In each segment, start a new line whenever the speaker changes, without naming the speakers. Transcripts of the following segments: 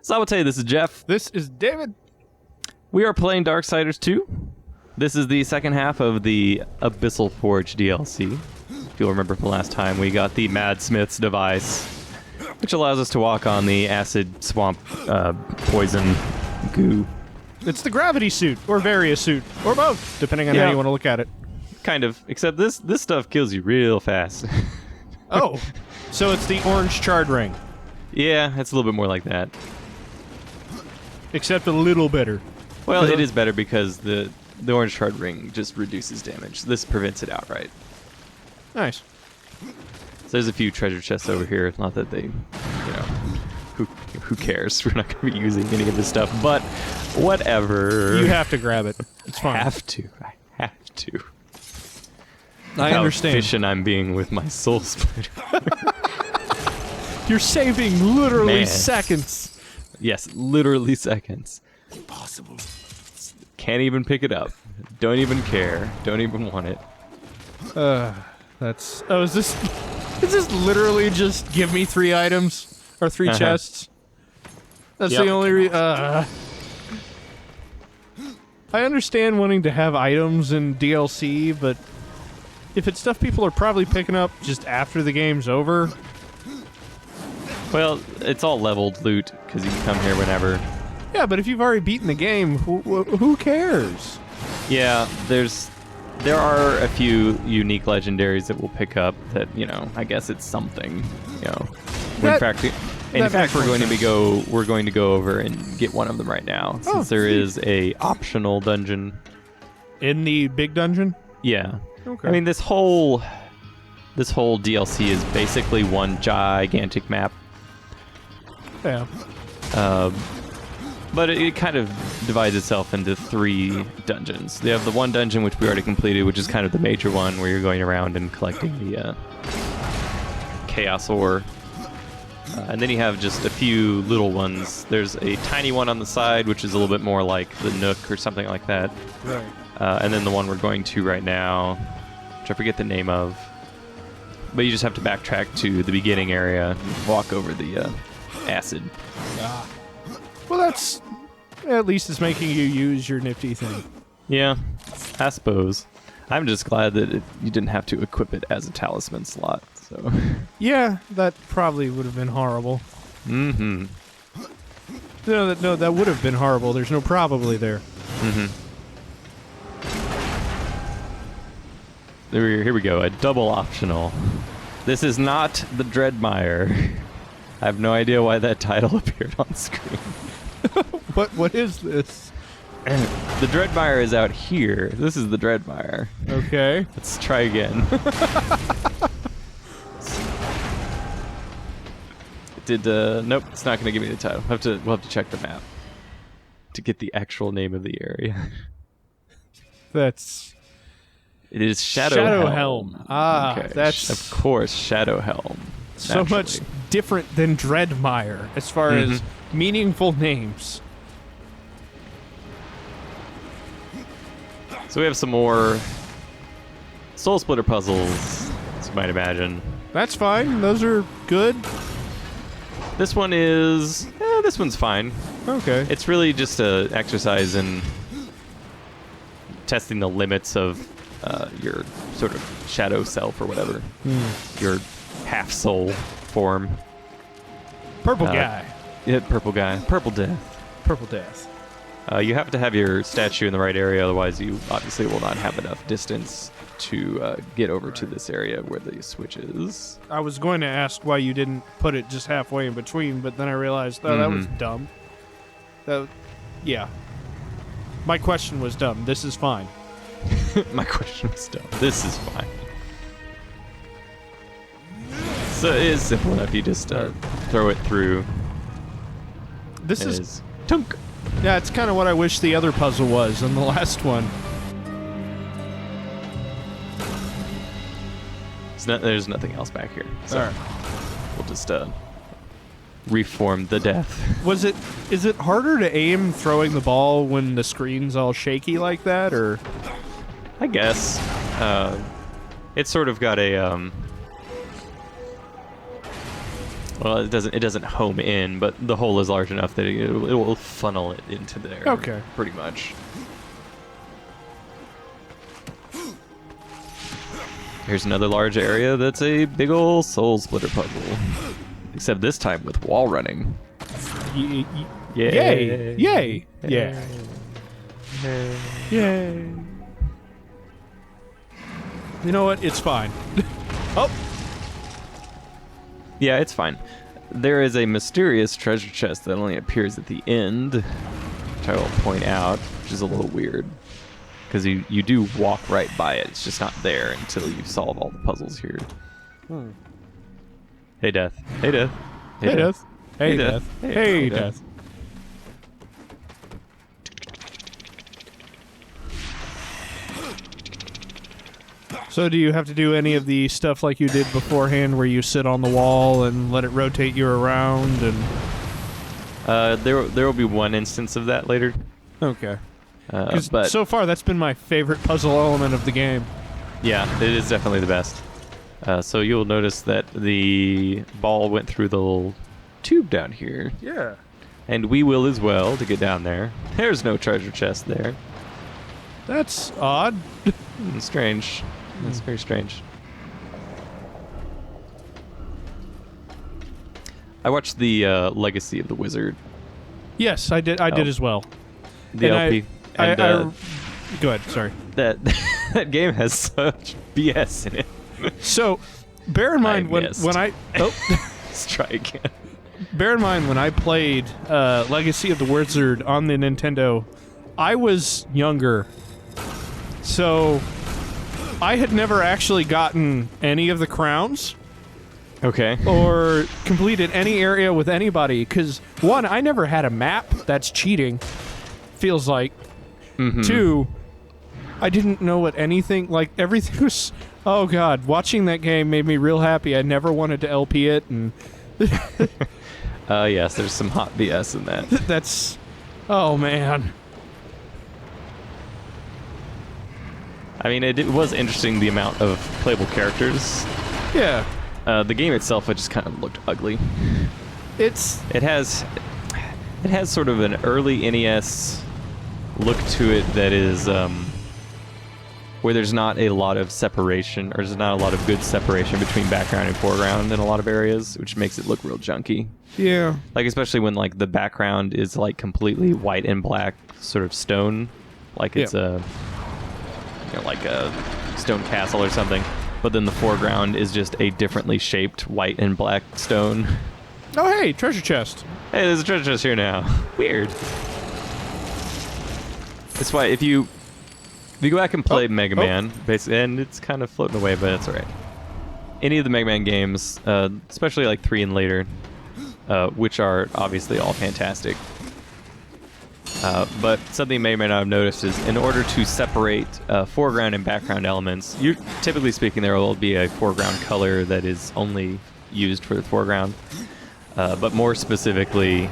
Sabote, this is Jeff.
This is David.
We are playing Darksiders 2. This is the second half of the Abyssal Forge DLC. If you'll remember from last time, we got the Madsmith's device, which allows us to walk on the acid, swamp, poison, goo.
It's the gravity suit, or various suit, or both, depending on how you want to look at it.
Kind of, except this stuff kills you real fast.
Oh, so it's the orange charred ring.
Yeah, it's a little bit more like that.
Except a little better.
Well, it is better because the orange shard ring just reduces damage. This prevents it outright.
Nice.
So there's a few treasure chests over here. Not that they, who cares? We're not going to be using any of this stuff, but whatever.
You have to grab it. It's fine.
I have to.
I understand.
How efficient I'm being with my soul splitter.
You're saving literally
Man.
seconds.
Yes, literally seconds.
Impossible.
Can't even pick it up. Don't even care. Don't even want it.
That's... Oh, is this literally just give me 3 items? Or 3 chests? That's the only I understand wanting to have items in DLC, but if it's stuff people are probably picking up just after the game's over...
Well, it's all leveled loot, because you can come here whenever.
Yeah, but if you've already beaten the game, who cares?
Yeah, there are a few unique legendaries that we'll pick up that, I guess it's something, In fact, we're going to go over and get one of them right now, since there is a optional dungeon.
In the big dungeon?
Yeah.
Okay.
I mean, this whole DLC is basically one gigantic map.
Yeah.
But it kind of divides itself into 3 dungeons. They have the one dungeon which we already completed, which is kind of the major one where you're going around and collecting the Chaos Ore. And then you have just a few little ones. There's a tiny one on the side, which is a little bit more like the Nook or something like that.
Right.
And then the one we're going to right now, which I forget the name of. But you just have to backtrack to the beginning area and walk over the acid.
Well, that's... At least it's making you use your nifty thing.
Yeah, I suppose. I'm just glad that you didn't have to equip it as a talisman slot, so...
Yeah, that probably would have been horrible.
Mm-hmm.
No, that would have been horrible. There's no probably there.
Mm-hmm. Here we go, a double optional. This is not the Dreadmire. I have no idea why that title appeared on screen.
What is this?
The Dreadmire is out here. This is the Dreadmire.
Okay.
Let's try again. Nope, it's not going to give me the title. We'll have to check the map to get the actual name of the area. It is Shadow
Helm. Ah,
okay.
that's...
Of course, Shadow Helm.
So much different than Dreadmire as far as meaningful names.
So we have some more Soul Splitter puzzles, as you might imagine.
That's fine. Those are good.
This one is... this one's fine.
Okay.
It's really just an exercise in testing the limits of your sort of shadow self or whatever. Your half-soul form.
Purple guy.
Yeah, purple guy. Purple death.
Purple death.
You have to have your statue in the right area, otherwise you obviously will not have enough distance to get over to this area where the switch is.
I was going to ask why you didn't put it just halfway in between, but then I realized, that was dumb. Yeah. My question was dumb. This is fine.
My question was dumb. This is fine. So it is simple enough. You just throw it through.
This is...
Tunk!
Yeah, it's kind of what I wish the other puzzle was in the last one.
There's nothing else back here. So
All right.
we'll just reform the death.
Is it harder to aim throwing the ball when the screen's all shaky like that, or?
I guess. It's sort of got a Well, it doesn't home in, but the hole is large enough that it will funnel it into there.
Okay.
Pretty much. Here's another large area that's a big ol' soul splitter puzzle. Except this time with wall running.
Yay!
Yay!
Yay! Yeah. Yay! You know what? It's fine. Oh!
Yeah, it's fine. There is a mysterious treasure chest that only appears at the end, which I will point out, which is a little weird. Because you do walk right by it. It's just not there until you solve all the puzzles here. Hey, Death. Hey, Death.
Hey, Death. Hey,
Death.
Death. Hey, Death. So do you have to do any of the stuff like you did beforehand where you sit on the wall and let it rotate you around and...
There will be one instance of that later.
Okay.
But
so far that's been my favorite puzzle element of the game.
yeah, it is definitely the best. So you'll notice that the ball went through the little tube down here.
Yeah.
And we will as well to get down there. There's no treasure chest there.
That's odd.
Strange. That's very strange. I watched the Legacy of the Wizard.
Yes, I did. I did as well.
The
And
LP.
Go ahead. Sorry.
That that game has such BS in it.
So, bear in mind when
missed.
I
Let's try again.
bear in mind when I played Legacy of the Wizard on the Nintendo, I was younger, so I had never actually gotten any of the crowns.
Okay.
Or completed any area with anybody, because one, I never had a map. That's cheating. Feels like.
Mm-hmm.
Two, I didn't know what anything, like, everything was, oh god, watching that game made me real happy. I never wanted to LP it, and
Yes, there's some hot BS in that.
that's, oh man.
I mean, it was interesting the amount of playable characters.
Yeah.
The game itself, it just kind of looked ugly. It has sort of an early NES look to it that is where there's not a lot of separation, or there's not a lot of good separation between background and foreground in a lot of areas, which makes it look real junky.
Yeah.
Like especially when like the background is like completely white and black, sort of stone, like it's like a stone castle or something. But then the foreground is just a differently shaped white and black stone.
Oh hey, treasure chest.
Hey, there's a treasure chest here now. Weird. That's why if you go back and play Mega Man, basically, and it's kind of floating away, but it's alright. Any of the Mega Man games, especially like 3 and later, which are obviously all fantastic. But something you may or may not have noticed is in order to separate foreground and background elements, typically speaking, there will be a foreground color that is only used for the foreground. But more specifically,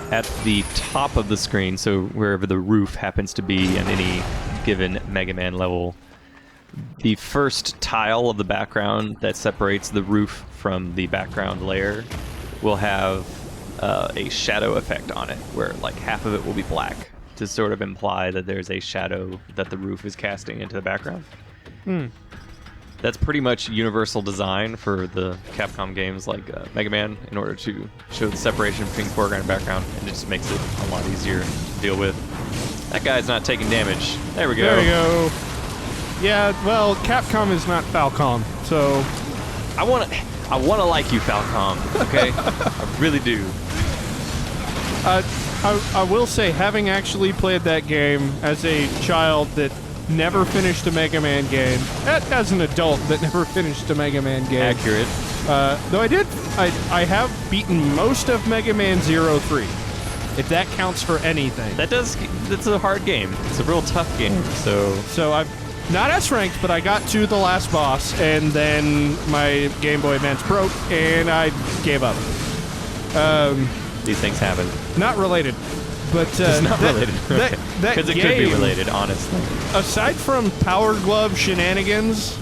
at the top of the screen, so wherever the roof happens to be on any given Mega Man level, the first tile of the background that separates the roof from the background layer will have a shadow effect on it, where like half of it will be black to sort of imply that there's a shadow that the roof is casting into the background. That's pretty much universal design for the Capcom games like Mega Man in order to show the separation between foreground and background, and it just makes it a lot easier to deal with. That guy's not taking damage. There we go.
There we go. Yeah, well, Capcom is not Falcom, so
I wanna like you, Falcom, okay? I really do.
I will say, having actually played that game as a child that never finished a Mega Man game, as an adult that never finished a Mega Man game.
Accurate.
Though I have beaten most of Mega Man 03, if that counts for anything.
That's a hard game. It's a real tough game,
So I've not S ranked, but I got to the last boss, and then my Game Boy Advance broke, and I gave up.
These things happen.
Not related. But
It's not related.
Because
it could be related, honestly.
Aside from Power Glove shenanigans,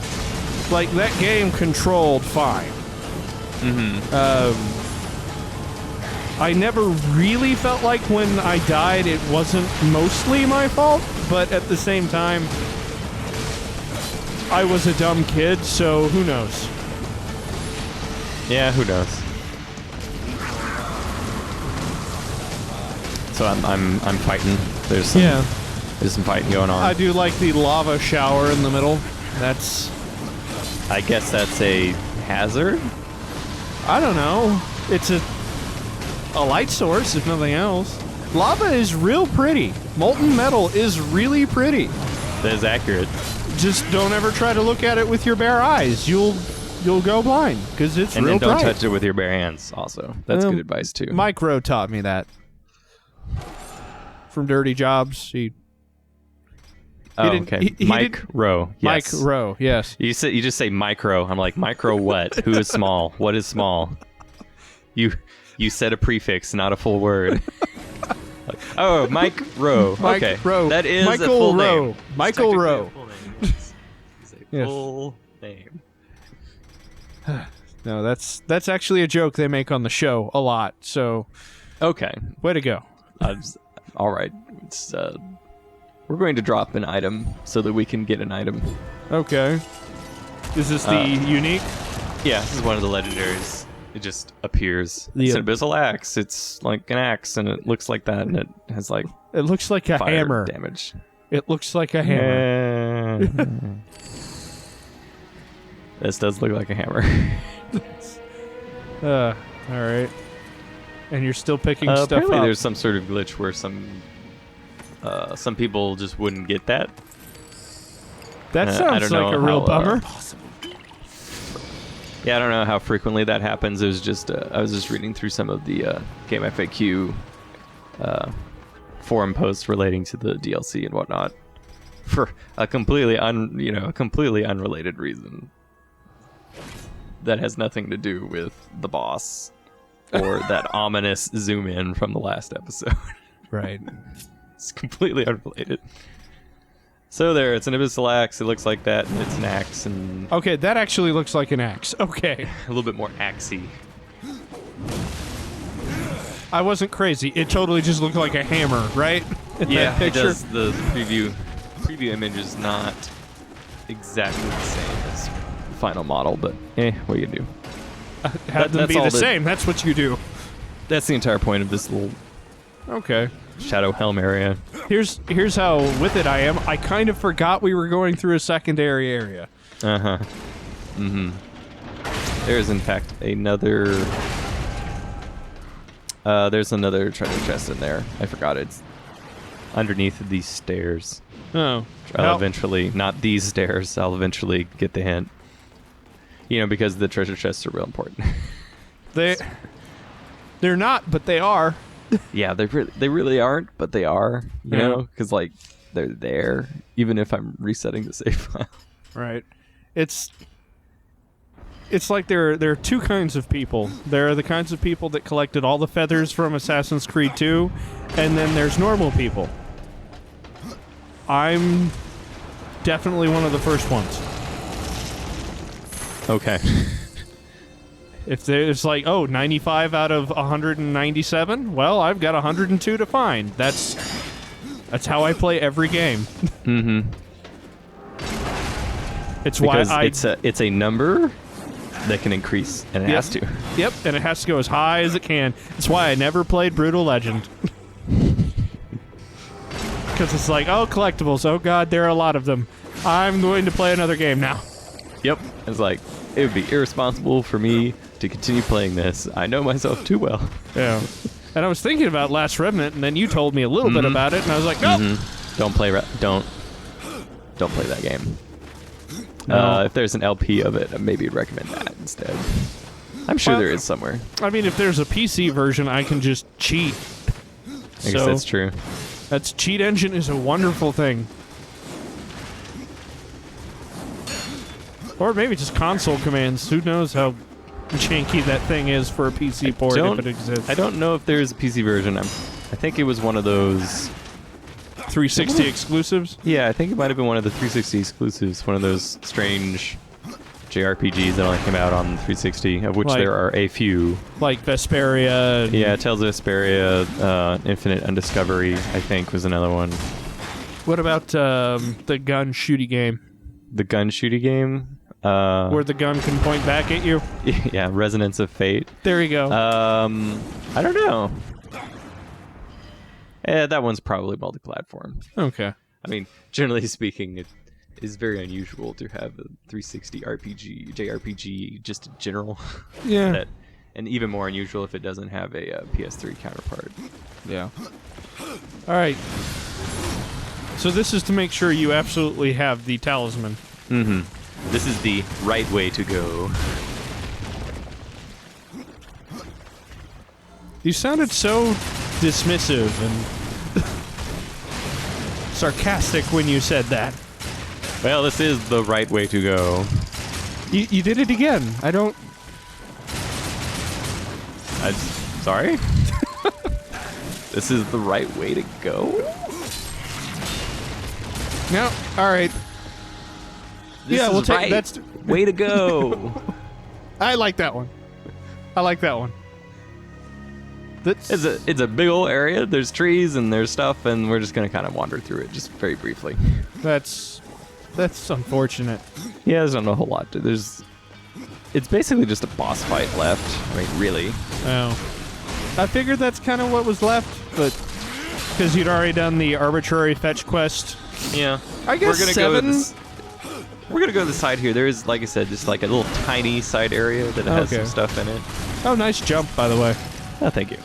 like that game controlled fine. I never really felt like when I died it wasn't mostly my fault, but at the same time, I was a dumb kid, so who knows?
Yeah, who knows? So I'm fighting. There's some fighting going on.
I do like the lava shower in the middle.
I guess that's a hazard?
I don't know. It's a light source, if nothing else. Lava is real pretty. Molten metal is really pretty.
That is accurate.
Just don't ever try to look at it with your bare eyes. You'll go blind, because it's real bright.
And then don't touch it with your bare hands, also. That's good advice, too.
Micro taught me that. From Dirty Jobs,
okay. Mike Rowe. Yes.
Mike Rowe, yes.
You just say micro. I'm like, micro what? Who is small? What is small? You said a prefix, not a full word. Like, oh, Mike Rowe.
Mike
okay.
Rowe.
That is
Michael
a full
Rowe.
name.
Michael Rowe.
It's a
Yes.
full name.
No, that's actually a joke they make on the show a lot. So,
Okay.
way to go.
All right. We're going to drop an item so that we can get an item.
Okay. Is this the unique?
Yeah, this is one of the legendaries. It just appears.
The
It's an abyssal axe. It's like an axe, and it looks like that, and it has like
It looks like a
fire
hammer.
damage.
It looks like a hammer.
This does look like a hammer.
All right. And you're still picking stuff
apparently
up.
there's some sort of glitch where some people just wouldn't get that.
That
I
sounds
don't
like
know
a real
how,
bummer.
Yeah, I don't know how frequently that happens. It was just I was just reading through some of the Game FAQ forum posts relating to the DLC and whatnot for a completely unrelated reason that has nothing to do with the boss or that ominous zoom in from the last episode.
Right.
It's completely unrelated. So there, it's an abyssal axe. It looks like that, and it's an axe, and
Okay, that actually looks like an axe. Okay.
a little bit more axey.
I wasn't crazy. It totally just looked like a hammer, right? In that
It
picture?
does. The preview image is not exactly the same as the final model, but what are you gonna do?
Have them
that's
be
all
the
that-
same. That's what you do.
That's the entire point of this little
Okay.
Shadow Helm area.
Here's how with it I am. I kind of forgot we were going through a secondary area.
Uh-huh. Mm-hmm. There is, in fact, another... there's another treasure chest in there. I forgot it's underneath these stairs.
Oh.
I'll eventually... Not these stairs. I'll eventually get the hint. You know, because the treasure chests are real important.
They're not, but they are.
Yeah, they really aren't, but they are. You know, because like they're there, even if I'm resetting the save file.
Right. It's like there are two kinds of people. There are the kinds of people that collected all the feathers from Assassin's Creed 2, and then there's normal people. I'm definitely one of the first ones.
Okay.
If there's like, 95 out of 197, well, I've got 102 to find. That's how I play every game.
Mm-hmm.
It's
because
why
it's a number that can increase, and it has to.
Yep, and it has to go as high as it can. That's why I never played Brutal Legend. Because it's like, collectibles. Oh god, there are a lot of them. I'm going to play another game now.
Yep. It's like, it would be irresponsible for me to continue playing this. I know myself too well.
Yeah. And I was thinking about Last Remnant, and then you told me a little bit about it, and I was like, no.
Mm-hmm. Don't play that game.
No.
If there's an LP of it, maybe I'd recommend that instead. I'm sure there is somewhere.
I mean, if there's a PC version, I can just cheat.
I guess that's true.
Cheat engine is a wonderful thing. Or maybe just console commands. Who knows how janky that thing is for a PC port if it exists.
I don't know if there's a PC version. I think it was one of those
360 exclusives?
Yeah, I think it might have been one of the 360 exclusives. One of those strange JRPGs that only came out on 360, of which there are a few.
Like Vesperia.
Yeah, Tales of Vesperia, Infinite Undiscovery, I think, was another one.
What about the gun shooty game?
The gun shooty game?
Where the gun can point back at you?
Yeah, Resonance of Fate.
There you go.
I don't know. That one's probably multi-platform.
Okay.
I mean, generally speaking, it is very unusual to have a 360 RPG, JRPG, just in general.
Yeah.
And even more unusual if it doesn't have a PS3 counterpart.
Yeah. All right. So this is to make sure you absolutely have the talisman.
Mm-hmm. This is the right way to go.
You sounded so dismissive and sarcastic when you said that.
Well, this is the right way to go.
You did it again. I'm
sorry? This is the right way to go?
No. All right.
This
yeah,
is
we'll take
right.
that's
Way to go.
I like that one.
It's a big old area. There's trees and there's stuff, and we're just gonna kind of wander through it just very briefly.
That's unfortunate.
Yeah, there's not a whole lot. It's basically just a boss fight left. I mean, really.
Oh. I figured that's kind of what was left, but because you'd already done the arbitrary fetch quest.
Yeah.
I guess
We're gonna go to the side here. There is, like I said, just like a little tiny side area that has some stuff in it.
Oh, nice jump, by the way.
Oh, thank you.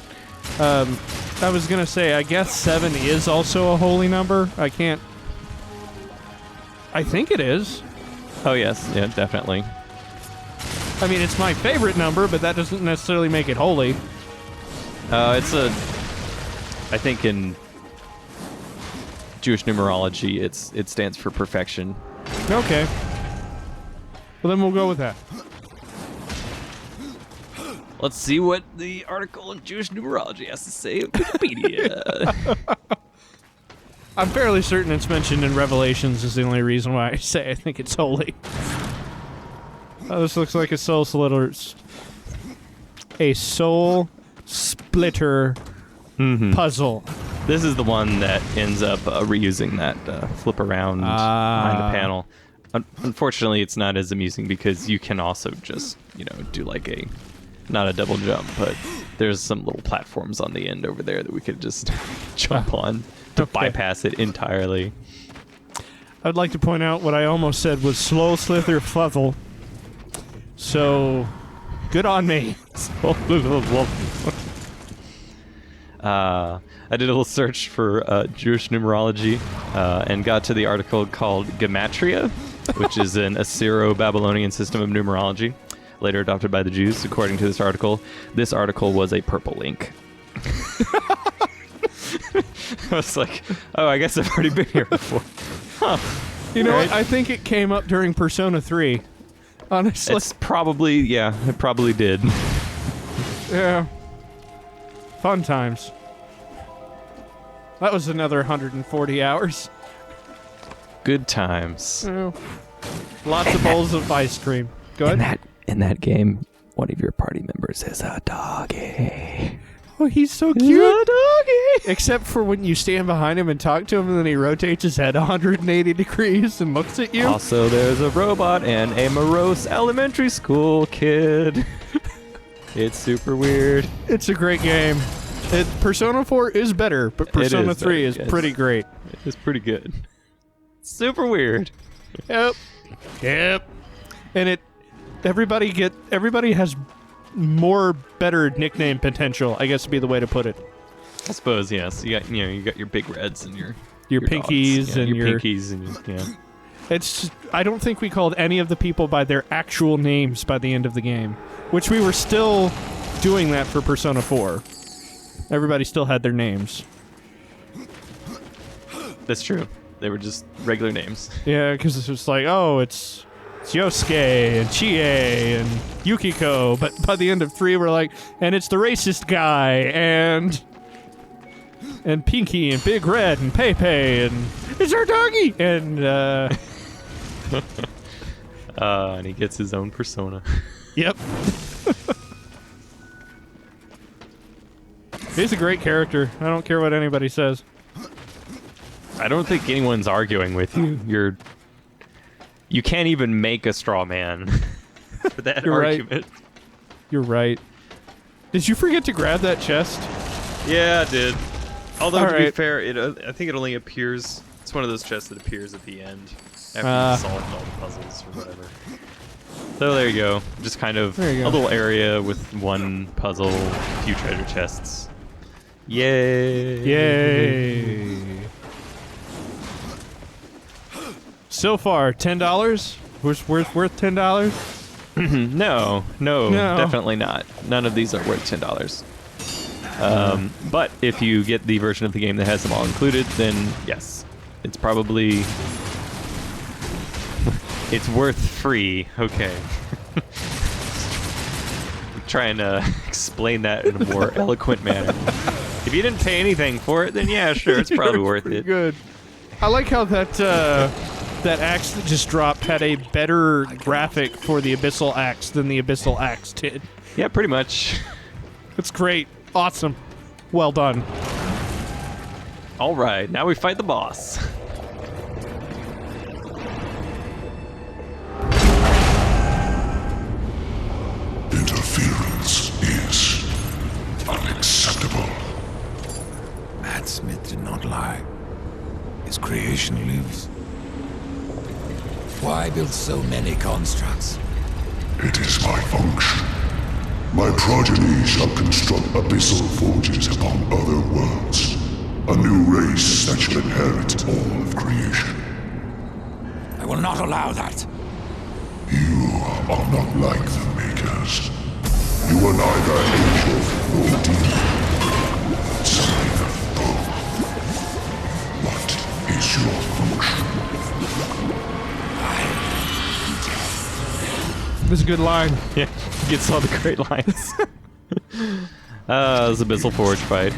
I was gonna say, I guess 7 is also a holy number. I think it is.
Oh yes, yeah, definitely.
I mean, it's my favorite number, but that doesn't necessarily make it holy.
I think in Jewish numerology, it stands for perfection.
Okay. Well, then we'll go with that.
Let's see what the article in Jewish numerology has to say of Wikipedia.
I'm fairly certain it's mentioned in Revelations is the only reason why I say I think it's holy. Oh, this looks like a soul splitter puzzle.
This is the one that ends up reusing that flip around behind the panel. Unfortunately, it's not as amusing because you can also just, do like not a double jump, but there's some little platforms on the end over there that we could just jump on to bypass it entirely.
I'd like to point out what I almost said was slow slither fuzzle. So, good on me.
I did a little search for Jewish numerology and got to the article called Gematria, which is an Assyro-Babylonian system of numerology, later adopted by the Jews. According to this article was a purple ink. I was like, oh, I guess I've already been here before. Huh.
You know what? I think it came up during Persona 3. Honestly.
It probably did.
Yeah. Fun times. That was another 140 hours.
Good times.
Oh. Lots of bowls of ice cream. Go ahead.
In that game, one of your party members is a doggy.
Oh, he's so cute. He's a doggy. Except for when you stand behind him and talk to him, and then he rotates his head 180 degrees and looks at you.
Also, there's a robot and a morose elementary school kid. It's super weird.
It's a great game. Persona 4 is better, but Persona 3 is pretty great.
It's pretty good. Super weird.
Yep. And everybody has more better nickname potential, I guess would be the way to put it.
I suppose, yes. You got your big reds and your
pinkies and
your pinkies and
It's just, I don't think we called any of the people by their actual names by the end of the game, which we were still doing that for Persona 4. Everybody still had their names.
That's true. They were just regular names.
Yeah, because it's just like, oh, it's Yosuke and Chie and Yukiko, but by the end of 3 we're like, and it's the racist guy and Pinky and Big Red and Pepe and it's our doggy and
And he gets his own persona.
Yep. He's a great character. I don't care what anybody says.
I don't think anyone's arguing with you. You can't even make a straw man for that
You're
argument.
Right. You're right. Did you forget to grab that chest?
Yeah, I did. Although, to be
right.
fair, I think it only appears... It's one of those chests that appears at the end after you solve all the puzzles or whatever. So there you go. Just kind of a little area with one puzzle, a few treasure chests. Yay!
Yay! So far, $10? Worth $10?
No, definitely not. None of these are worth $10. But if you get the version of the game that has them all included, then yes, it's probably... it's worth free. Okay. I'm trying to explain that in a more eloquent manner. If you didn't pay anything for it, then yeah, sure, it's probably worth it.
Good. I like how that axe that just dropped had a better graphic for the Abyssal axe than the Abyssal axe did.
Yeah, pretty much.
It's great. Awesome. Well done.
All right, now we fight the boss.
Interference is unacceptable.
Matt did not lie. His creation lives. Why build so many constructs?
It is my function. My progeny shall construct abyssal forges upon other worlds. A new race that shall inherit all of creation.
I will not allow that.
You are not like the Makers. You are neither angel nor demon. Something of both. What is your function?
This is a good line.
Yeah, gets all the great lines. This Abyssal Forge fight.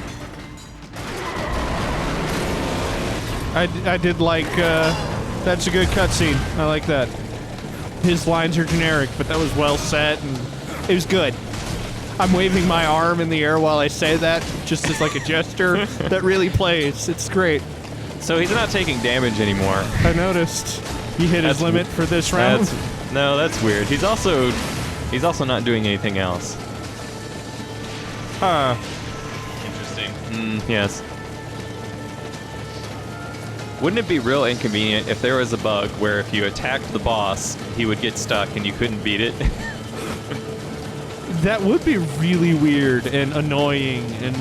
I did like, that's a good cutscene. I like that. His lines are generic, but that was well set, and it was good. I'm waving my arm in the air while I say that, just as like a gesture. That really plays. It's great.
So he's not taking damage anymore.
I noticed. He hit his limit for this round.
No, that's weird. He's also not doing anything else.
Huh.
Interesting. Yes. Wouldn't it be real inconvenient if there was a bug where if you attacked the boss, he would get stuck and you couldn't beat it?
That would be really weird and annoying and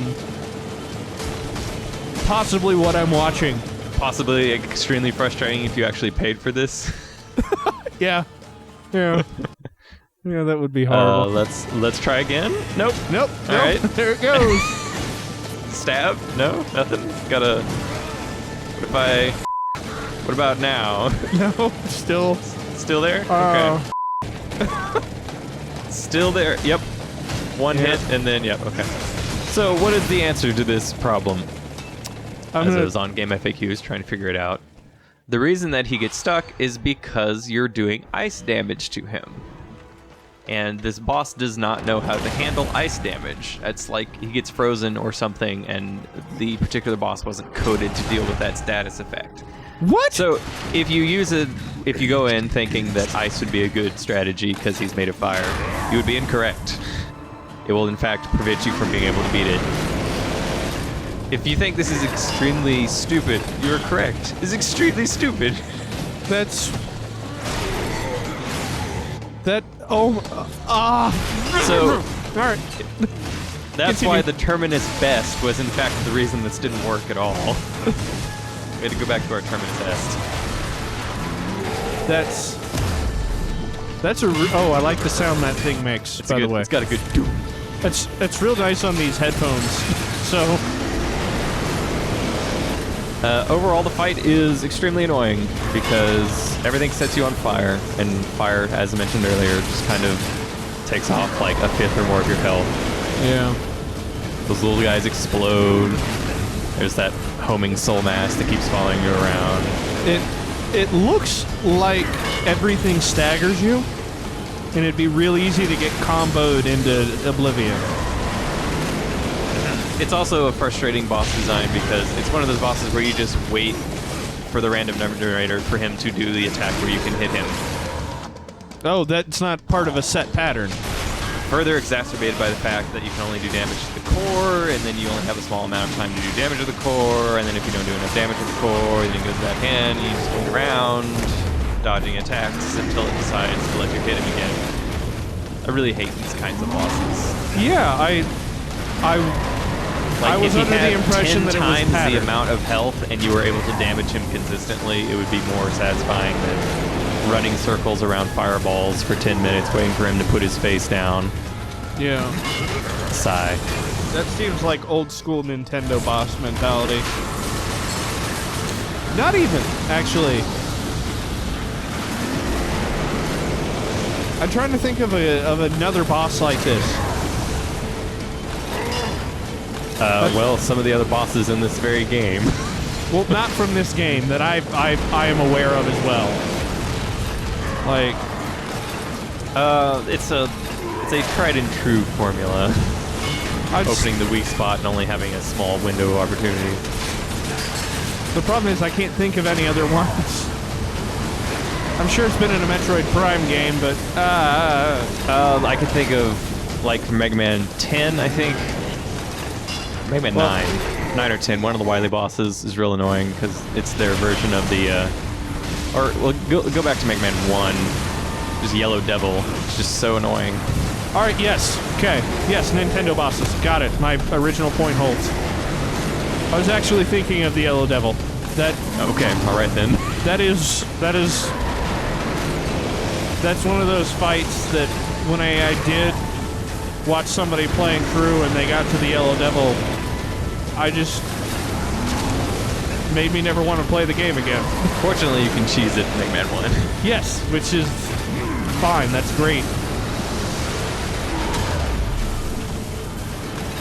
possibly what I'm watching.
Possibly extremely frustrating if you actually paid for this.
Yeah. Yeah. Yeah, that would be horrible.
Let's try again. Nope.
Nope.
All right.
There it goes.
Stab? No, nothing. Gotta. What about now?
No, still
there? Okay. Still there. Yep. One hit and then yep. Okay. So what is the answer to this problem? I was on Game FAQs trying to figure it out. The reason that he gets stuck is because you're doing ice damage to him. And this boss does not know how to handle ice damage. It's like he gets frozen or something, and the particular boss wasn't coded to deal with that status effect.
What?
So if you go in thinking that ice would be a good strategy because he's made of fire, you would be incorrect. It will in fact prevent you from being able to beat it. If you think this is extremely stupid, you're correct. It's extremely stupid. So,
all right.
That's
Continue.
why the terminus best was in fact the reason this didn't work at all. We had to go back to our terminus best.
I like the sound that thing makes, by the way.
It's got a good...
That's real nice on these headphones. So...
overall, the fight is extremely annoying because everything sets you on fire, and fire, as I mentioned earlier, just kind of takes off like a fifth or more of your health.
Yeah.
Those little guys explode. There's that homing soul mass that keeps following you around.
It looks like everything staggers you, and it'd be real easy to get comboed into oblivion.
It's also a frustrating boss design because it's one of those bosses where you just wait for the random number generator for him to do the attack where you can hit him.
Oh, that's not part of a set pattern.
Further exacerbated by the fact that you can only do damage to the core, and then you only have a small amount of time to do damage to the core, and then if you don't do enough damage to the core, then it goes to that hand, you just wait around, dodging attacks until it decides to let you hit him again. I really hate these kinds of bosses.
Yeah, I was under the impression that it was
times
patterned.
the amount of health and you were able to damage him consistently, it would be more satisfying than running circles around fireballs for 10 minutes waiting for him to put his face down.
Yeah.
Sigh.
That seems like old school Nintendo boss mentality. Not even, actually. I'm trying to think of another boss like this.
Well, some of the other bosses in this very game.
Well, not from this game that I am aware of as well. Like,
it's a tried and true formula. Opening the weak spot and only having a small window of opportunity.
The problem is I can't think of any other ones. I'm sure it's been in a Metroid Prime game, but
I could think of like from Mega Man 10, I think. Mega Man 9 or 10. One of the Wily bosses is real annoying because it's their version of the. Go back to Mega Man 1. Just Yellow Devil. It's just so annoying.
all right, yes, okay, yes, Nintendo bosses, got it. My original point holds. I was actually thinking of the Yellow Devil. That
okay, all right then.
That's one of those fights that when I did watch somebody playing through and they got to the Yellow Devil, I just made me never want to play the game again.
Fortunately, you can cheese it in Mega Man 1.
Yes, which is fine. That's great.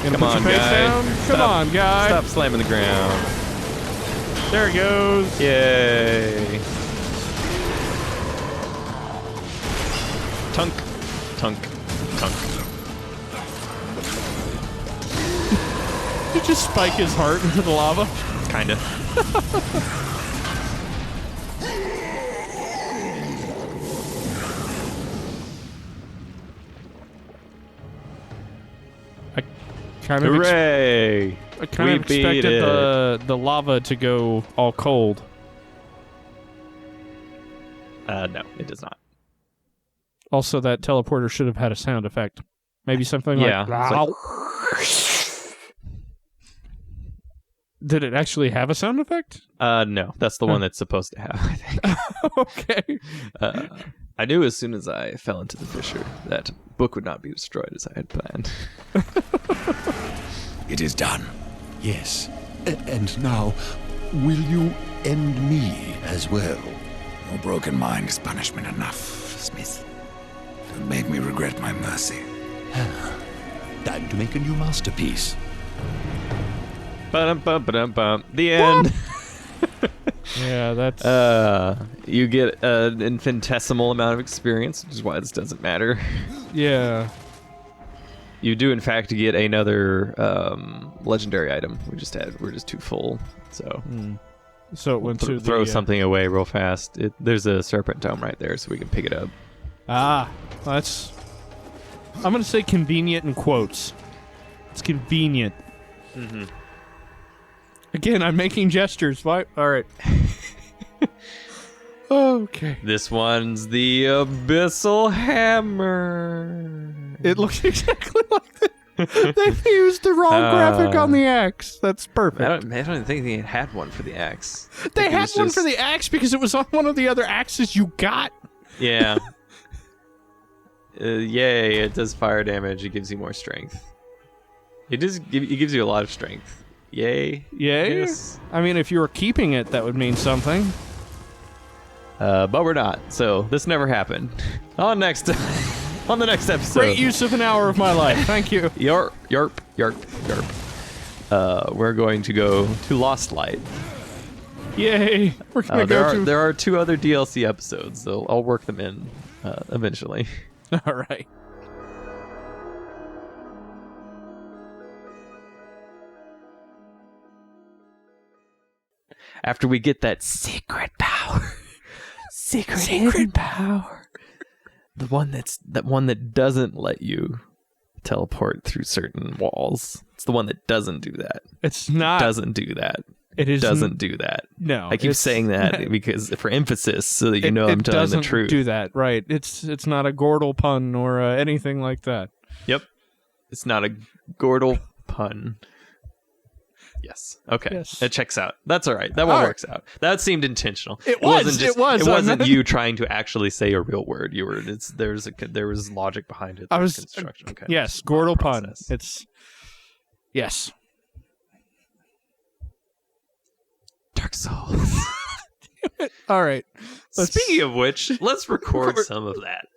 Gonna
Come
put
on,
your face
guy.
down? Come on, guy.
Stop slamming the ground.
There it goes.
Yay. Tunk, tunk, tunk.
Did you just spike his heart into the lava?
Kinda.
I kind of
Hooray!
I kind of expected the lava to go all cold.
No, it does not.
Also, that teleporter should have had a sound effect. Maybe something
Yeah,
like...
it's
Did it actually have a sound effect?
No, that's the one that's supposed to have, I think.
Okay.
I knew as soon as I fell into the fissure that book would not be destroyed as I had planned.
It is done.
Yes. And now, will you end me as well?
Your broken mind is punishment enough, Smith. Don't make me regret my mercy.
Time to make a new masterpiece.
Ba-dum-bum-ba-dum-bum. The end.
Yeah, that's...
You get an infinitesimal amount of experience, which is why this doesn't matter.
Yeah.
You do, in fact, get another legendary item. We're just too full, so
So it went to the...
throw something away real fast. There's a serpent tome right there, so we can pick it up.
Ah, that's... I'm going to say convenient in quotes. It's convenient.
Mm-hmm.
Again, I'm making gestures. Why? All right. Okay.
This one's the Abyssal Hammer.
It looks exactly like that. They used the wrong graphic on the axe. That's perfect.
I don't think they had one for the axe.
They had one for the axe because it was on one of the other axes you got.
Yeah. Yay! It does fire damage. It gives you more strength. It gives you a lot of strength. Yay!
Yay?
Yes.
I mean, if you were keeping it, that would mean something.
But we're not. So this never happened. On the next episode.
Great use of an hour of my life. Thank you.
Yarp, yarp, yarp, yarp. We're going to go to Lost Light.
Yay! We're gonna go to.
There are 2 other DLC episodes, so I'll work them in eventually.
All right.
After we get that secret power, secret power, the one that doesn't let you teleport through certain walls. It's the one that doesn't do that.
It's not.
Doesn't do that.
It is
doesn't do that.
No,
I keep saying that because for emphasis, so that you know I'm telling the truth.
It doesn't do that, right? It's not a Gordle pun or anything like that.
Yep, it's not a Gordle pun. Yes. Okay.
Yes.
It checks out. That's all right. That one works out. That seemed intentional.
It was.
It wasn't you trying to actually say a real word. You were. There was logic behind it.
I was.
Construction. Okay.
Yes. Gordle pun. It's. Yes.
Dark Souls.
All right.
Speaking of which, let's record some of that.